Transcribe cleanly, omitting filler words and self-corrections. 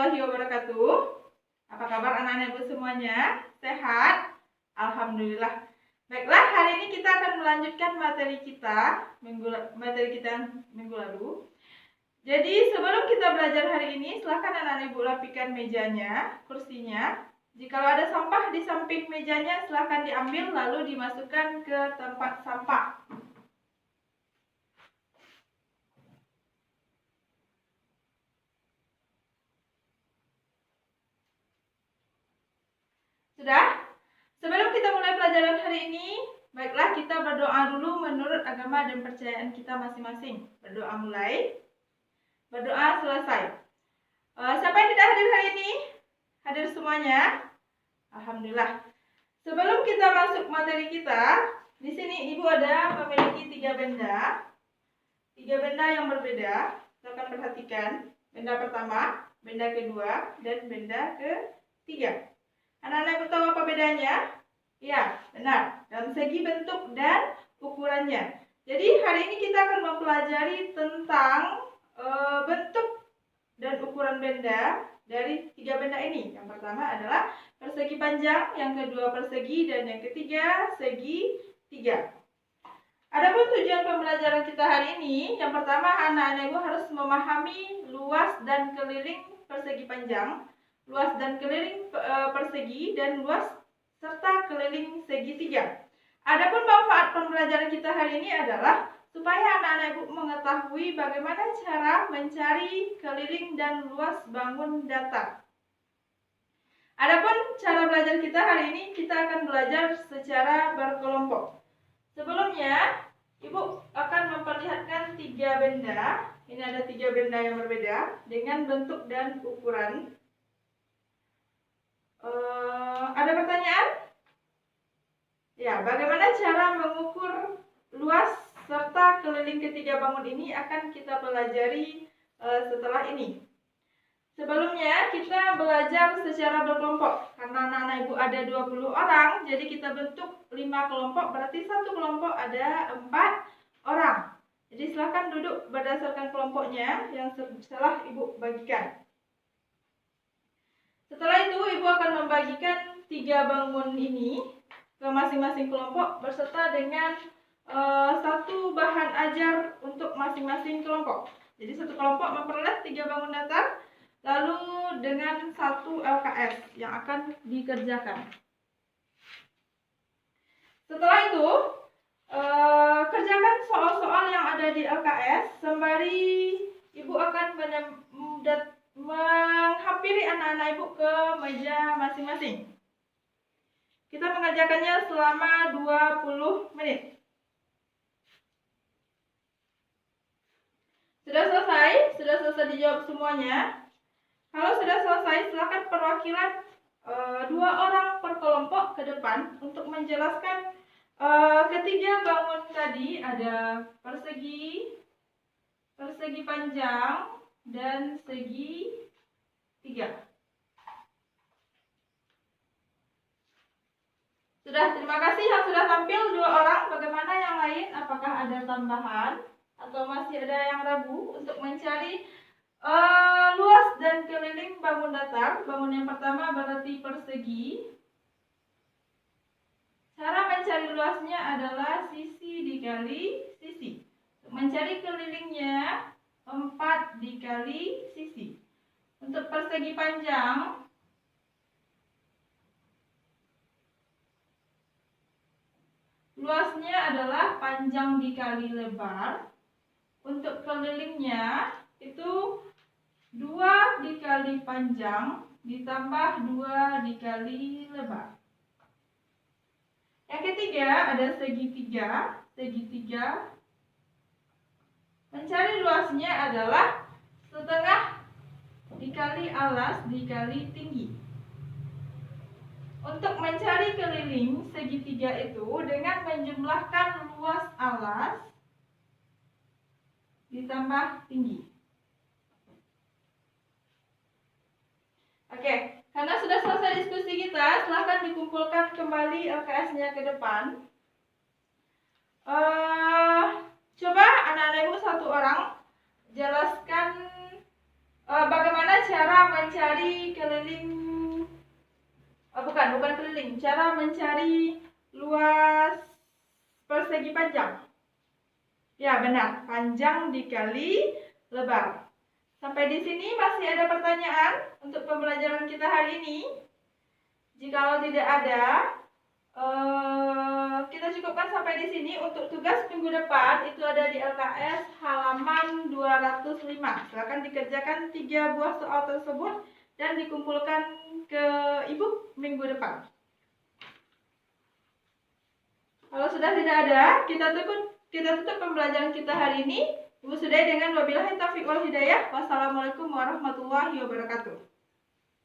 warahmatullahi wabarakatuh. Apa kabar anak-anak ibu semuanya? Sehat? Alhamdulillah. Baiklah, hari ini kita akan melanjutkan materi kita minggu lalu. Jadi sebelum kita belajar hari ini, silakan anak-anak ibu rapikan mejanya, kursinya. Jika ada sampah di samping mejanya, silakan diambil lalu dimasukkan ke tempat sampah. Sudah? Sebelum kita mulai pelajaran hari ini, baiklah kita berdoa dulu menurut agama dan percayaan kita masing-masing. Berdoa mulai, berdoa selesai. Siapa yang tidak hadir hari ini? Hadir semuanya? Alhamdulillah. Sebelum kita masuk materi kita, di sini ibu ada memiliki 3 benda. 3 benda yang berbeda. Silakan perhatikan. Benda pertama, benda kedua, dan benda ketiga. Anak-anak ibu tahu apa bedanya? Ya, benar. Dalam segi bentuk dan ukurannya. Jadi hari ini kita akan mempelajari tentang bentuk dan ukuran benda dari 3 benda ini. Yang pertama adalah persegi panjang, yang kedua persegi, dan yang ketiga segitiga. Adapun tujuan pembelajaran kita hari ini, yang pertama anak-anak ibu harus memahami luas dan keliling persegi panjang, luas dan keliling persegi, dan luas serta keliling segitiga. Adapun manfaat pembelajaran kita hari ini adalah supaya anak-anak ibu mengetahui bagaimana cara mencari keliling dan luas bangun datar. Adapun cara belajar kita hari ini, kita akan belajar secara berkelompok. Sebelumnya, ibu akan memperlihatkan 3 benda. Ini ada 3 benda yang berbeda dengan bentuk dan ukuran. Ada pertanyaan? Ya, bagaimana cara mengukur luas serta keliling ketiga bangun ini akan kita pelajari setelah ini. Sebelumnya kita belajar secara berkelompok. Karena anak-anak ibu ada 20 orang, jadi kita bentuk 5 kelompok, berarti satu kelompok ada 4 orang. Jadi silakan duduk berdasarkan kelompoknya yang setelah ibu bagikan. Setelah itu ibu akan membagikan 3 bangun ini ke masing-masing kelompok beserta dengan satu bahan ajar untuk masing-masing kelompok. Jadi satu kelompok memperoleh 3 bangun datar, lalu dengan 1 LKS yang akan dikerjakan. Setelah itu kerjakan soal-soal yang ada di LKS sembari ibu akan menghampiri anak-anak ibu ke meja masing-masing. Kita mengerjakannya selama 20 menit. Sudah selesai? Sudah selesai dijawab semuanya? Kalau sudah selesai, silakan perwakilan 2 orang per kelompok ke depan untuk menjelaskan ketiga bangun tadi. Ada persegi, persegi panjang, dan segitiga. Sudah, terima kasih yang sudah tampil 2 orang. Bagaimana yang lain? Apakah ada tambahan atau masih ada yang ragu untuk mencari luas dan keliling bangun datar? Bangun yang pertama berarti persegi. Cara mencari luasnya adalah sisi dikali sisi. Untuk mencari kelilingnya 4 dikali sisi. Untuk persegi panjang, luasnya adalah panjang dikali lebar. Untuk kelilingnya itu 2 dikali panjang ditambah 2 dikali lebar. Yang ketiga ada segitiga. Segitiga mencari luasnya adalah setengah dikali alas dikali tinggi. Untuk mencari keliling segitiga itu dengan menjumlahkan luas alas ditambah tinggi. Oke, karena sudah selesai diskusi kita, silakan dikumpulkan kembali LKS-nya ke depan. Coba anak-anak ibu 1 orang jelaskan bagaimana cara mencari keliling, bukan keliling, cara mencari luas persegi panjang. Ya benar, panjang dikali lebar. Sampai di sini masih ada pertanyaan untuk pembelajaran kita hari ini? Jikalau tidak ada, kita cukupkan sampai di sini. Untuk tugas minggu depan itu ada di LKS halaman 205. Silakan dikerjakan 3 buah soal tersebut dan dikumpulkan ke ibu minggu depan. Kalau sudah tidak ada, kita tutup pembelajaran kita hari ini. Ibu sudahi dengan wabillahi taufiq wal hidayah. Wassalamualaikum warahmatullahi wabarakatuh.